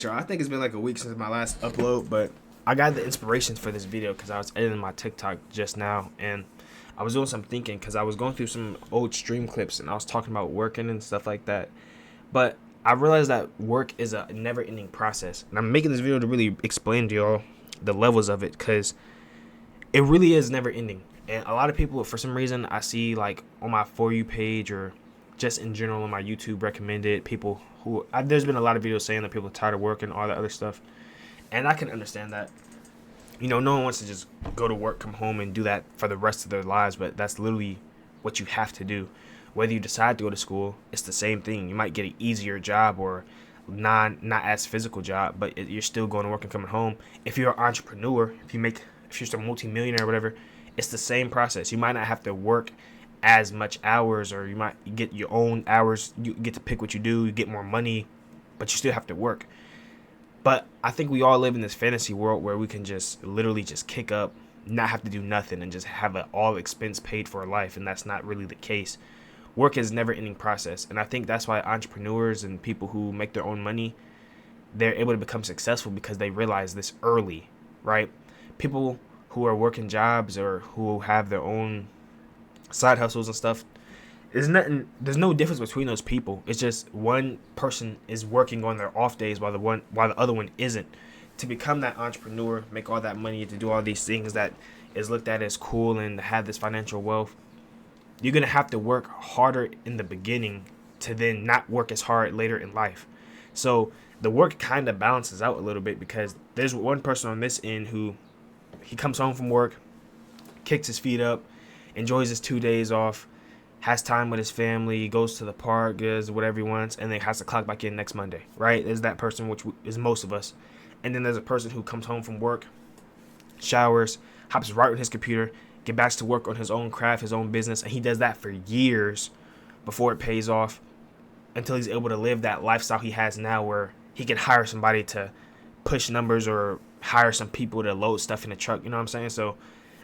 Sure, I think it's been like a week since my last upload, but I got the inspiration for this video because I was editing my TikTok just now, and I was doing some thinking because I was going through some old stream clips and I was talking about working and stuff like that. But I realized that work is a never-ending process, and I'm making this video to really explain to y'all the levels of it because it really is never-ending. And a lot of people, for some reason, I see like on my For You page or just in general on my YouTube recommended people there's been a lot of videos saying that people are tired of work and all that other stuff, and I can understand that. No one wants to just go to work, come home, and do that for the rest of their lives, but that's literally what you have to do. Whether you decide to go to school, it's the same thing. You might get an easier job or not as physical job, but you're still going to work and coming home. If you're an entrepreneur, if you're a multimillionaire or whatever, it's the same process. You might not have to work as much hours, or you might get your own hours. You get to pick what you do. You get more money, but you still have to work. But I think we all live in this fantasy world where we can just literally just kick up, not have to do nothing, and just have an all expense paid for life. And that's not really the case. Work is a never ending process. And I think that's why entrepreneurs and people who make their own money, they're able to become successful because they realize this early, right? People who are working jobs or who have their own side hustles and stuff, there's no difference between those people. It's just one person is working on their off days while the other one isn't. To become that entrepreneur, make all that money, to do all these things that is looked at as cool and to have this financial wealth, you're gonna have to work harder in the beginning to then not work as hard later in life. So the work kind of balances out a little bit because there's one person on this end who he comes home from work, kicks his feet up, enjoys his 2 days off, has time with his family, goes to the park, does whatever he wants, and then has to clock back in next Monday, right? There's that person, which is most of us. And then there's a person who comes home from work, showers, hops right on his computer, get back to work on his own craft, his own business, and he does that for years before it pays off until he's able to live that lifestyle he has now where he can hire somebody to push numbers or hire some people to load stuff in the truck, you know what I'm saying? So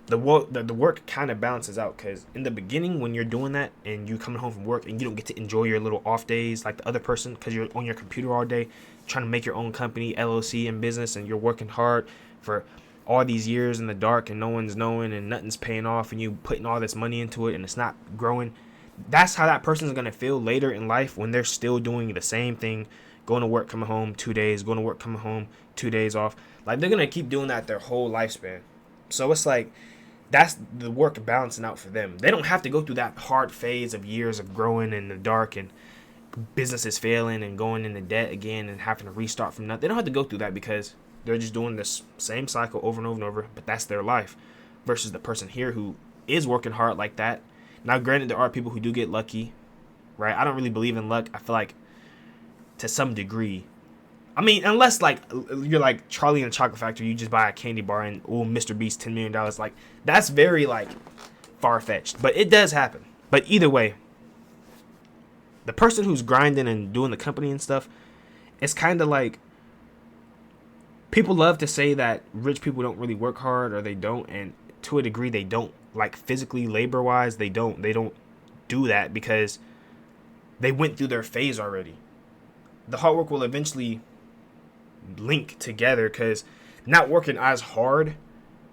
the work kind of balances out because in the beginning when you're doing that and you're coming home from work and you don't get to enjoy your little off days like the other person because you're on your computer all day trying to make your own company, LLC, and business, and you're working hard for all these years in the dark and no one's knowing and nothing's paying off and you putting all this money into it and it's not growing. That's how that person's going to feel later in life when they're still doing the same thing, going to work, coming home 2 days, going to work, coming home 2 days off. Like they're going to keep doing that their whole lifespan. So it's like that's the work balancing out for them. They don't have to go through that hard phase of years of growing in the dark and businesses failing and going into debt again and having to restart from nothing. They don't have to go through that because they're just doing this same cycle over and over and over, but that's their life. Versus the person here who is working hard like that. Now, granted, there are people who do get lucky, right? I don't really believe in luck. I feel like to some degree, I mean, unless like you're like Charlie in the Chocolate Factory, you just buy a candy bar and Mr. Beast $10 million, like that's very like far fetched, but it does happen. But either way, the person who's grinding and doing the company and stuff, it's kind of like people love to say that rich people don't really work hard or they don't, and to a degree they don't, like physically labor wise they don't do that because they went through their phase already. The hard work will eventually link together because not working as hard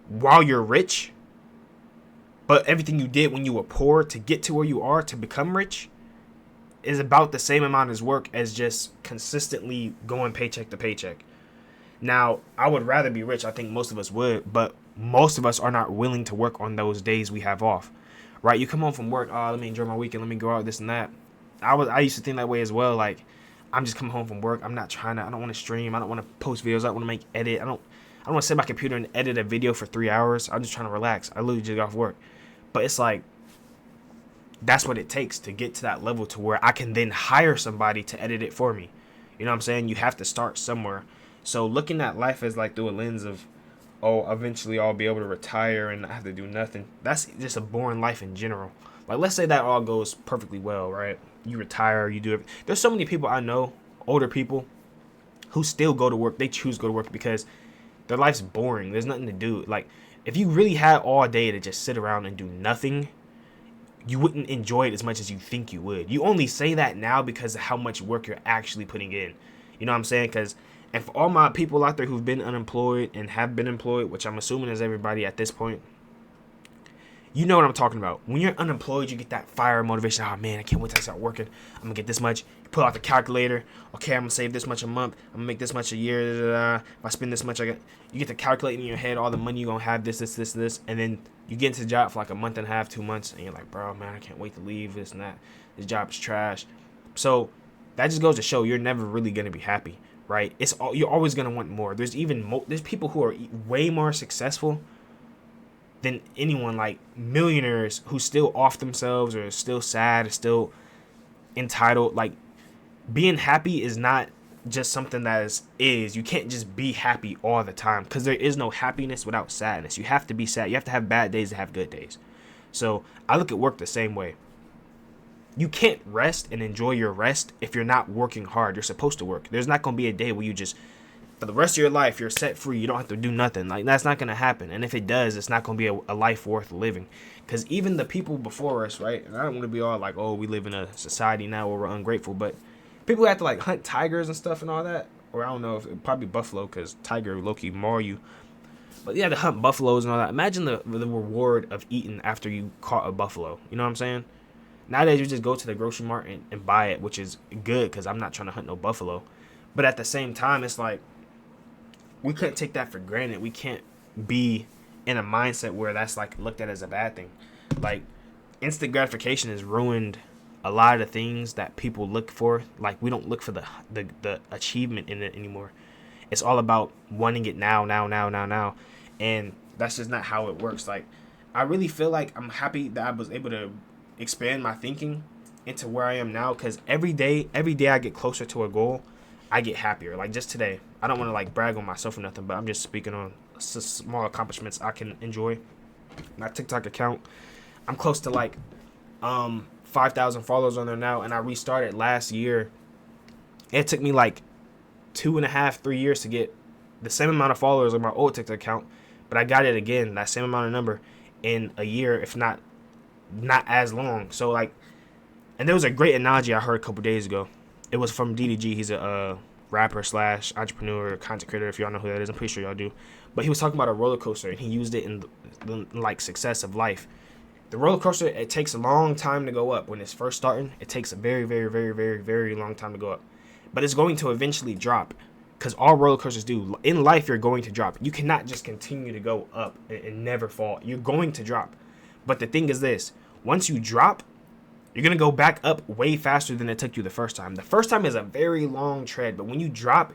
while you're rich, but everything you did when you were poor to get to where you are to become rich is about the same amount as work as just consistently going paycheck to paycheck. Now, I would rather be rich. I think most of us would, but most of us are not willing to work on those days we have off, right? You come home from work, oh, let me enjoy my weekend, let me go out, this and that. I used to think that way as well. Like, I'm just coming home from work. I don't want to stream. I don't want to post videos. I don't want to edit. I don't want to sit at my computer and edit a video for 3 hours. I'm just trying to relax. I literally just got off work. But it's like, that's what it takes to get to that level to where I can then hire somebody to edit it for me. You know what I'm saying? You have to start somewhere. So looking at life as like through a lens of, oh, eventually I'll be able to retire and not have to do nothing. That's just a boring life in general. Like, let's say that all goes perfectly well, right? You retire, you do it. There's so many people I know, older people, who still go to work. They choose to go to work because their life's boring. There's nothing to do. Like, if you really had all day to just sit around and do nothing, you wouldn't enjoy it as much as you think you would. You only say that now because of how much work you're actually putting in. You know what I'm saying? Because And for all my people out there who've been unemployed and have been employed, which I'm assuming is everybody at this point, you know what I'm talking about. When you're unemployed, you get that fire motivation. Oh man, I can't wait till I start working. I'm gonna get this much. You pull out the calculator. Okay, I'm gonna save this much a month. I'm gonna make this much a year. Da, da, da. If I spend this much, you get to calculate in your head all the money you're gonna have. This, and then you get into the job for like a month and a half, 2 months, and you're like, bro, man, I can't wait to leave. This and that. This job is trash. So that just goes to show you're never really gonna be happy, right? You're always gonna want more. There's there's people who are way more successful than anyone, like millionaires who still off themselves or still sad or still entitled. Like, being happy is not just something that is you can't just be happy all the time, because there is no happiness without sadness. You have to be sad. You have to have bad days to have good days. So I look at work the same way. You can't rest and enjoy your rest if you're not working hard. You're supposed to work. There's not going to be a day where you just, for the rest of your life, you're set free. You don't have to do nothing. Like, that's not going to happen. And if it does, it's not going to be a life worth living. Because even the people before us, right? And I don't want to be all like, oh, we live in a society now where we're ungrateful. But people who have to like hunt tigers and stuff and all that. Or I don't know, if probably buffalo, because tiger low-key maul you. But yeah, to hunt buffaloes and all that. Imagine the reward of eating after you caught a buffalo. You know what I'm saying? Nowadays, you just go to the grocery mart and buy it, which is good because I'm not trying to hunt no buffalo. But at the same time, it's like, we couldn't take that for granted. We can't be in a mindset where that's like looked at as a bad thing. Like, instant gratification has ruined a lot of the things that people look for. Like, we don't look for the achievement in it anymore. It's all about wanting it now. And that's just not how it works. Like, I really feel like I'm happy that I was able to expand my thinking into where I am now, because every day I get closer to a goal, I get happier. Like, just today, I don't want to like brag on myself or nothing, but I'm just speaking on small accomplishments I can enjoy. My TikTok account, I'm close to like 5,000 followers on there now, and I restarted last year. It took me like 2.5, 3 years to get the same amount of followers on my old TikTok account, but I got it again, that same amount of number, in a year, if not as long. So like, and there was a great analogy I heard a couple days ago. It was from DDG. He's a rapper slash entrepreneur, content creator, if y'all know who that is. I'm pretty sure y'all do. But he was talking about a roller coaster, and he used it in the like success of life. The roller coaster, it takes a long time to go up. When it's first starting, it takes a very, very, very, very, very long time to go up. But it's going to eventually drop, because all roller coasters do. In life, you're going to drop. You cannot just continue to go up and never fall. You're going to drop. But the thing is this, once you drop, you're going to go back up way faster than it took you the first time. The first time is a very long tread, but when you drop,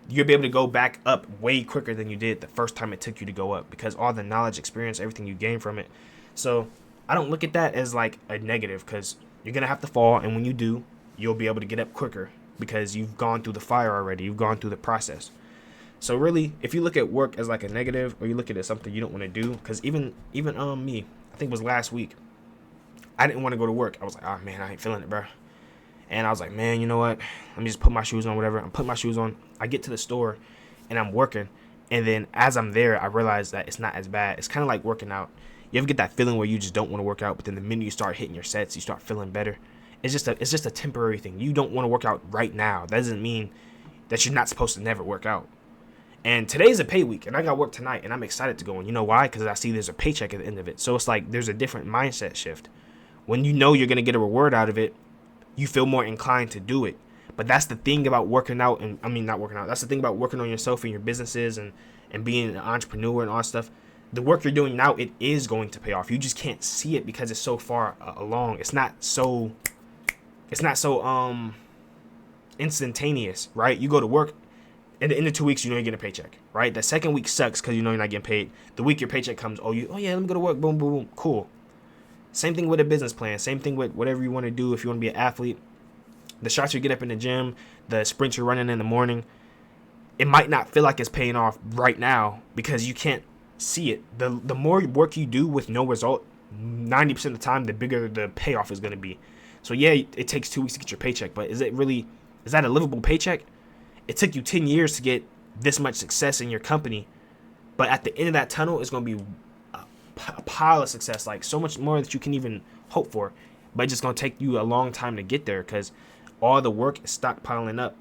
you'll be able to go back up way quicker than you did the first time it took you to go up, because all the knowledge, experience, everything you gain from it. So I don't look at that as like a negative, because you're going to have to fall, and when you do, you'll be able to get up quicker because you've gone through the fire already. You've gone through the process. So really, if you look at work as like a negative, or you look at it as something you don't want to do, because even me, I think it was last week, I didn't want to go to work. I was like, oh man, I ain't feeling it, bro. And I was like, man, you know what? Let me just put my shoes on, whatever. I'm putting my shoes on. I get to the store and I'm working. And then as I'm there, I realize that it's not as bad. It's kind of like working out. You ever get that feeling where you just don't want to work out, but then the minute you start hitting your sets, you start feeling better? It's just a temporary thing. You don't want to work out right now. That doesn't mean that you're not supposed to never work out. And today's a pay week, and I got work tonight, and I'm excited to go. And you know why? Because I see there's a paycheck at the end of it. So it's like there's a different mindset shift. When you know you're going to get a reward out of it, you feel more inclined to do it. But that's the thing about working out, and I mean not working out. That's the thing about working on yourself and your businesses and being an entrepreneur and all that stuff. The work you're doing now, it is going to pay off. You just can't see it because it's so far along. It's not so instantaneous, right? You go to work, at the end of 2 weeks, you know you're getting a paycheck, right? The second week sucks because you know you're not getting paid. The week your paycheck comes, oh yeah, let me go to work, boom, boom, boom, cool. Same thing with a business plan. Same thing with whatever you want to do. If you want to be an athlete, the shots you get up in the gym, the sprints you're running in the morning, it might not feel like it's paying off right now because you can't see it. The more work you do with no result, 90% of the time, the bigger the payoff is going to be. So yeah, it takes 2 weeks to get your paycheck, but is that a livable paycheck? It took you 10 years to get this much success in your company, but at the end of that tunnel, it's going to be a pile of success, like so much more that you can even hope for, but it's just going to take you a long time to get there because all the work is stockpiling up.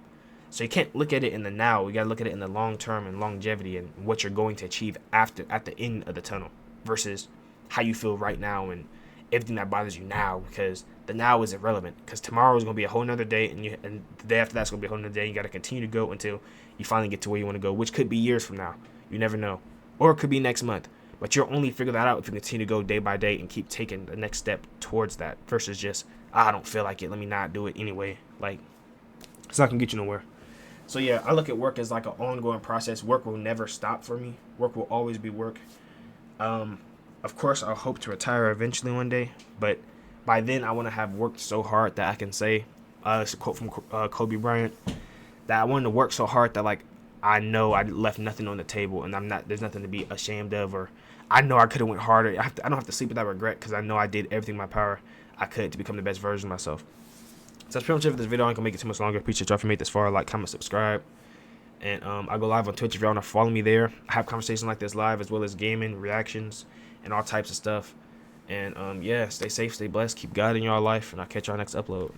So you can't look at it in the now. You gotta look at it in the long term and longevity and what you're going to achieve after at the end of the tunnel versus how you feel right now and everything that bothers you now, because the now is irrelevant, because tomorrow is gonna be a whole nother day, and the day after that's gonna be a whole nother day. You gotta continue to go until you finally get to where you want to go, which could be years from now. You never know, or it could be next month. But you'll only figure that out if you continue to go day by day and keep taking the next step towards that versus just, I don't feel like it, let me not do it anyway. Like, it's not gonna get you nowhere. So yeah, I look at work as like an ongoing process. Work will never stop for me. Work will always be work. Of course, I hope to retire eventually one day, but by then I want to have worked so hard that I can say, it's a quote from Kobe Bryant, that I wanted to work so hard that like I know I left nothing on the table, and there's nothing to be ashamed of, or I know I could have went harder. I don't have to sleep with that regret, because I know I did everything in my power I could to become the best version of myself. So that's pretty much it for this video. I ain't gonna make it too much longer. Appreciate y'all if you made this far. Like, comment, subscribe. And I go live on Twitch if y'all want to follow me there. I have conversations like this live, as well as gaming, reactions, and all types of stuff. And yeah, stay safe, stay blessed, keep God in your life, and I'll catch y'all next upload.